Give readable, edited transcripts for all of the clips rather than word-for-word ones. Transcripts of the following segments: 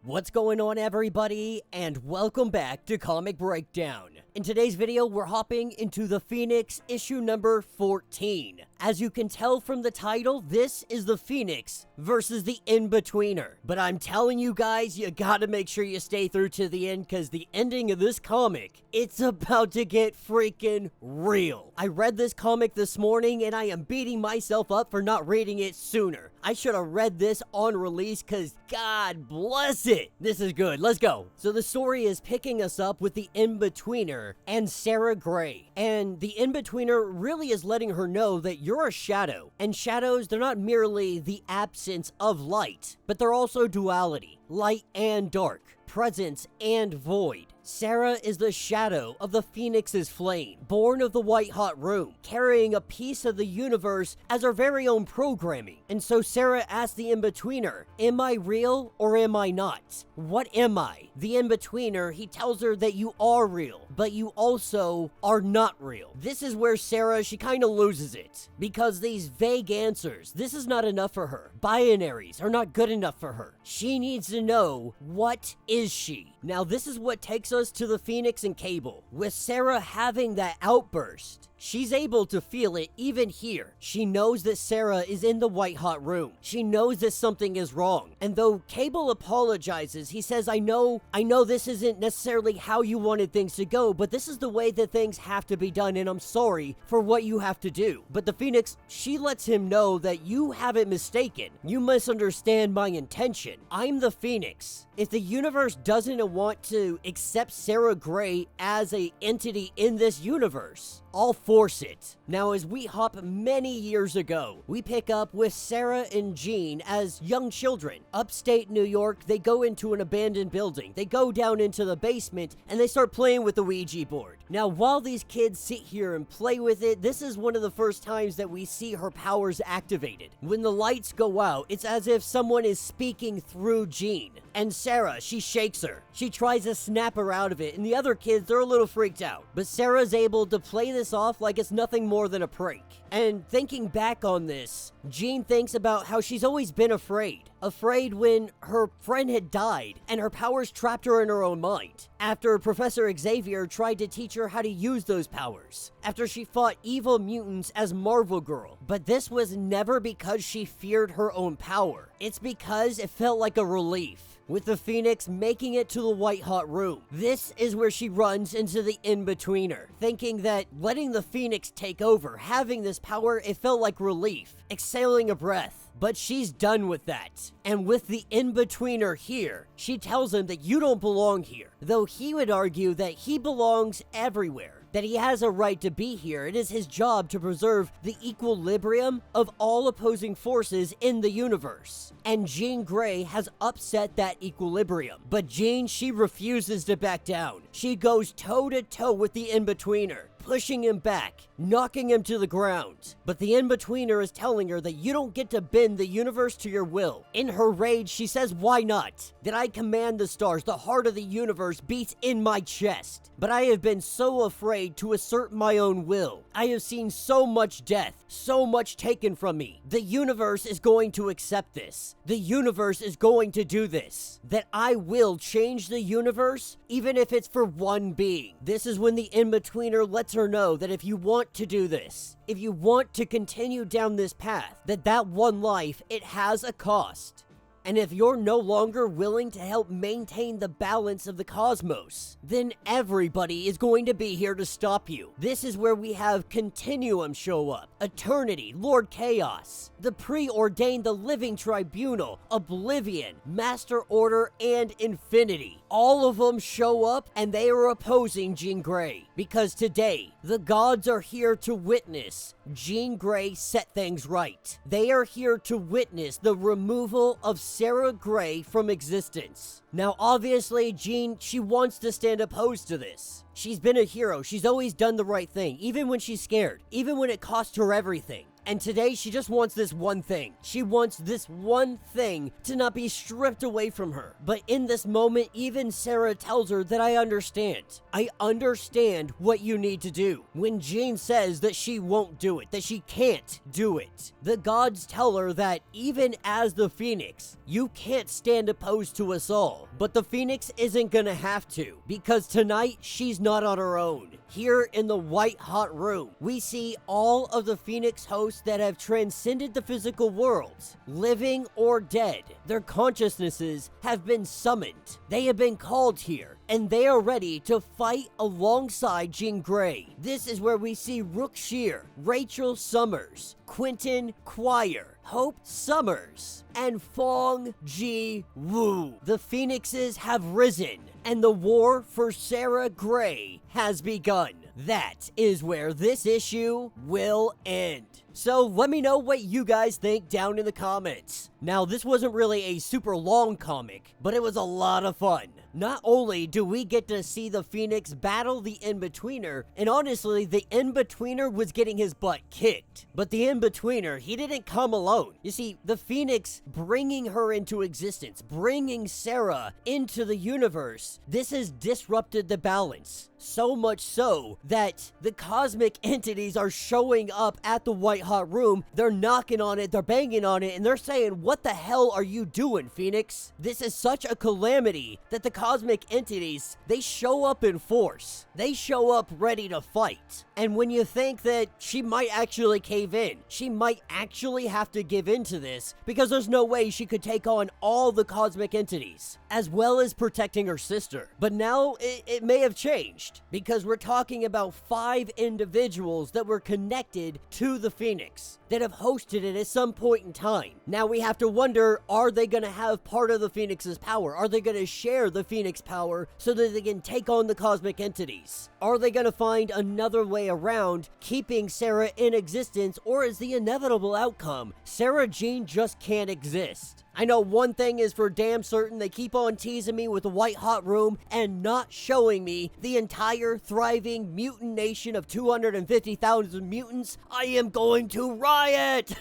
What's going on, everybody, and welcome back to Comic Breakdown. In today's video, we're hopping into the Phoenix issue number 14. As you can tell from the title, this is the Phoenix versus the Inbetweener. But I'm telling you guys, you gotta make sure you stay through to the end, because the ending of this comic, it's about to get freaking real. I read this comic this morning, and I am beating myself up for not reading it sooner. I should have read this on release, because God bless it. This is good. Let's go. So the story is picking us up with the Inbetweener and Sarah Gray. And the Inbetweener really is letting her know that you're a shadow. And shadows, they're not merely the absence of light, but they're also duality, light and dark, presence and void. Sarah is the shadow of the Phoenix's flame, born of the white-hot room, carrying a piece of the universe as her very own programming. And so Sarah asks the Inbetweener, am I real or am I not? What am I? The Inbetweener, he tells her that you are real, but you also are not real. This is where Sarah, she kind of loses it, because these vague answers, this is not enough for her. Binaries are not good enough for her. She needs to know, what is she? Now this is what takes us to the Phoenix and Cable. With Sarah having that outburst, she's able to feel it even here. She knows that Sarah is in the white-hot room. She knows that something is wrong. And though Cable apologizes, he says, I know this isn't necessarily how you wanted things to go, but this is the way that things have to be done, and I'm sorry for what you have to do. But the Phoenix, she lets him know that you haven't mistaken. You misunderstand my intention. I'm the Phoenix. If the universe doesn't want to accept Sarah Gray as an entity in this universe, I'll force it. Now, as we hop many years ago, we pick up with Sarah and Jean as young children. Upstate New York, they go into an abandoned building. They go down into the basement and they start playing with the Ouija board. Now, while these kids sit here and play with it, this is one of the first times that we see her powers activated. When the lights go out, it's as if someone is speaking through Jean. And Sarah, she shakes her. She tries to snap her out of it, and the other kids, they're a little freaked out. But Sarah's able to play this off like it's nothing more than a prank. And thinking back on this, Jean thinks about how she's always been afraid. Afraid when her friend had died and her powers trapped her in her own mind. After Professor Xavier tried to teach her how to use those powers. After she fought evil mutants as Marvel Girl. But this was never because she feared her own power. It's because it felt like a relief. With the Phoenix making it to the white-hot room. This is where she runs into the Inbetweener, thinking that letting the Phoenix take over, having this power, it felt like relief, exhaling a breath. But she's done with that. And with the Inbetweener here, she tells him that you don't belong here. Though he would argue that he belongs everywhere. That he has a right to be here. It is his job to preserve the equilibrium of all opposing forces in the universe. And Jean Grey has upset that equilibrium. But Jean, she refuses to back down. She goes toe-to-toe with the Inbetweener, pushing him back, knocking him to the ground. But the Inbetweener is telling her that you don't get to bend the universe to your will. In her rage, she says, why not? That I command the stars, the heart of the universe beats in my chest. But I have been so afraid to assert my own will. I have seen so much death, so much taken from me. The universe is going to accept this. The universe is going to do this. That I will change the universe, even if it's for one being. This is when the Inbetweener lets her know that if you want to do this, if you want to continue down this path, that one life, it has a cost. And if you're no longer willing to help maintain the balance of the cosmos, then everybody is going to be here to stop you. This is where we have Continuum show up, Eternity, Lord Chaos, the Preordained, the Living Tribunal, Oblivion, Master Order, and Infinity. All of them show up and they are opposing Jean Grey. Because today, the gods are here to witness Jean Grey set things right. They are here to witness the removal of Sarah Gray from existence. Now, obviously, Jean, she wants to stand opposed to this. She's been a hero. She's always done the right thing, even when she's scared, even when it cost her everything. And today she just wants this one thing. She wants this one thing to not be stripped away from her. But in this moment, even Sarah tells her that I understand. I understand what you need to do. When Jean says that she won't do it, that she can't do it, the gods tell her that even as the Phoenix, you can't stand opposed to us all. But the Phoenix isn't gonna have to, because tonight she's not on her own. Here in the white hot room, we see all of the Phoenix hosts that have transcended the physical world, living or dead. Their consciousnesses have been summoned. They have been called here, and they are ready to fight alongside Jean Grey. This is where we see Rook Shear, Rachel Summers, Quentin Quire, Hope Summers, and Fong Ji Woo. The Phoenixes have risen, and the war for Sarah Grey has begun. That is where this issue will end. So let me know what you guys think down in the comments. Now, this wasn't really a super long comic, but it was a lot of fun. Not only do we get to see the Phoenix battle the Inbetweener, and honestly, the Inbetweener was getting his butt kicked. But the Inbetweener, he didn't come alone. You see, the Phoenix bringing her into existence, bringing Sarah into the universe, this has disrupted the balance. So much so that the cosmic entities are showing up at the white hot room. They're knocking on it, they're banging on it, and they're saying, "What the hell are you doing, Phoenix?" This is such a calamity that the cosmic entities, they show up in force. They show up ready to fight. And when you think that she might actually cave in, she might actually have to give in to this, because there's no way she could take on all the cosmic entities, as well as protecting her sister. But now it may have changed, because we're talking about 5 individuals that were connected to the Phoenix, that have hosted it at some point in time. Now we have to wonder, are they going to have part of the Phoenix's power? Are they going to share the Phoenix power so that they can take on the cosmic entities? Are they going to find another way around keeping Sarah in existence, or is the inevitable outcome Sarah Jean just can't exist? I know one thing is for damn certain, they keep on teasing me with the white hot room and not showing me the entire thriving mutant nation of 250,000 mutants. I am going to riot!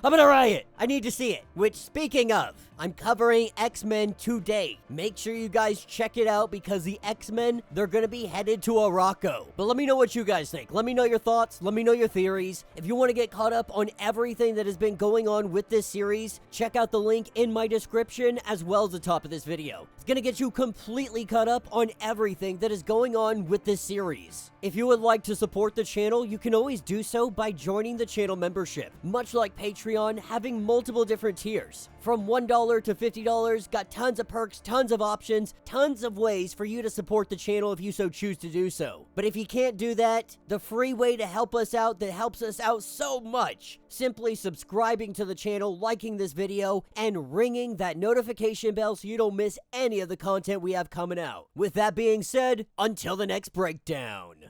I'm gonna riot! I need to see it. Which, speaking of, I'm covering X-Men today. Make sure you guys check it out, because the X-Men, they're gonna be headed to Morocco. But let me know what you guys think. Let me know your thoughts. Let me know your theories. If you want to get caught up on everything that has been going on with this series, check out the link in my description as well as the top of this video. It's gonna get you completely caught up on everything that is going on with this series. If you would like to support the channel, you can always do so by joining the channel membership. Much like Patreon, having multiple different tiers. From $1 to $50, got tons of perks, tons of options, tons of ways for you to support the channel if you so choose to do so. But if you can't do that, the free way to help us out that helps us out so much, simply subscribing to the channel, liking this video, and ringing that notification bell so you don't miss any of the content we have coming out. With that being said, until the next breakdown.